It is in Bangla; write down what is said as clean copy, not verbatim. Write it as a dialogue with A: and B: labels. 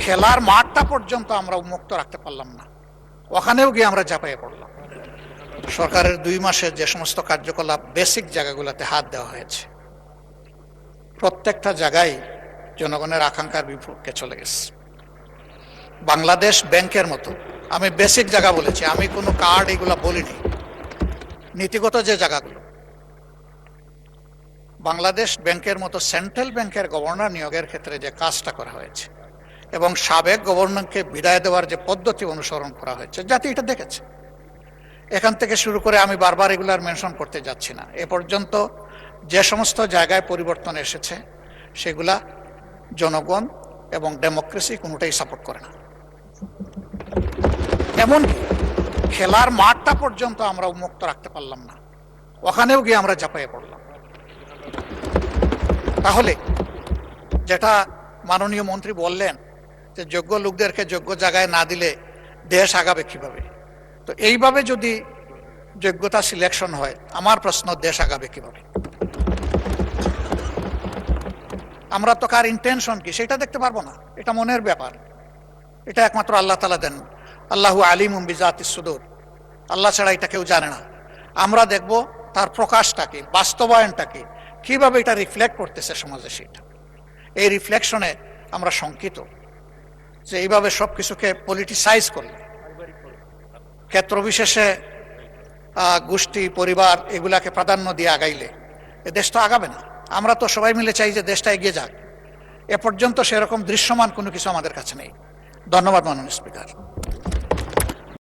A: খেলার মাঠটা পর্যন্ত আমরা উন্মুক্ত রাখতে পারলাম না, ওখানেও গিয়ে আমরা ঝাঁপাইয়ে পড়লাম। সরকারের 2 মাসের যে সমস্ত কার্যকলাপ বেসিক জায়গাগুলোতে হাত দেওয়া হয়েছে, প্রত্যেকটা জায়গায় জনগণের আকাঙ্ক্ষার বিপক্ষে চলে গেছে। বাংলাদেশ ব্যাংকের মতো, আমি বেসিক জায়গা বলেছি, আমি কোনো কার্ড এগুলো বলিনি, নীতিগত যে জায়গাগুলো, বাংলাদেশ ব্যাংকের মতো সেন্ট্রাল ব্যাংকের গভর্নর নিয়োগের ক্ষেত্রে যে কাজটা করা হয়েছে এবং সাবেক গভর্নরকে বিদায় দেওয়ার যে পদ্ধতি অনুসরণ করা হয়েছে, জাতি এটা দেখেছে। এখান থেকে শুরু করে আমি বারবার এগুলার মেনশন করতে যাচ্ছি না, এ পর্যন্ত যে সমস্ত জায়গায় পরিবর্তন এসেছে সেগুলা জনগণ এবং ডেমোক্রেসি কোনোটাই সাপোর্ট করে না। এমনকি খেলার মাঠটা পর্যন্ত আমরা উন্মুক্ত রাখতে পারলাম না, ওখানেও গিয়ে আমরা ঝাঁপাইয়ে পড়লাম। তাহলে যেটা মাননীয় মন্ত্রী বললেন যে যোগ্য লোকদেরকে যোগ্য জায়গায় না দিলে দেশ আগাবে কিভাবে, তো এইভাবে যদি যোগ্যতা সিলেকশন হয়, আমার প্রশ্ন, দেশ আগাবে কিভাবে? আমরা তো কার ইন্টেনশন কি সেটা দেখতে পারবো না, এটা মনের ব্যাপার, এটা একমাত্র আল্লাহ তাআলা দেন। আল্লাহু আলিমুম বিজাতিস সুদূর, আল্লাহ ছাড়া এটা কেউ জানে না। আমরা দেখব তার প্রকাশটাকে, বাস্তবায়নটাকে, কিভাবে এটা রিফ্লেক্ট করতেছে সমাজে। সেটা, এই রিফ্লেকশনে আমরা শঙ্কিত যে এইভাবে সব কিছুকে পলিটিসাইজ করলে, ক্ষেত্র বিশেষে গোষ্ঠী, পরিবার এগুলাকে প্রাধান্য দিয়ে আগাইলে এ দেশ তো আগাবে না। আমরা তো সবাই মিলে চাই যে দেশটা এগিয়ে যাক, এ পর্যন্ত সেরকম দৃশ্যমান কোনো কিছু আমাদের কাছে নেই। ধন্যবাদ মাননীয় স্পিকার।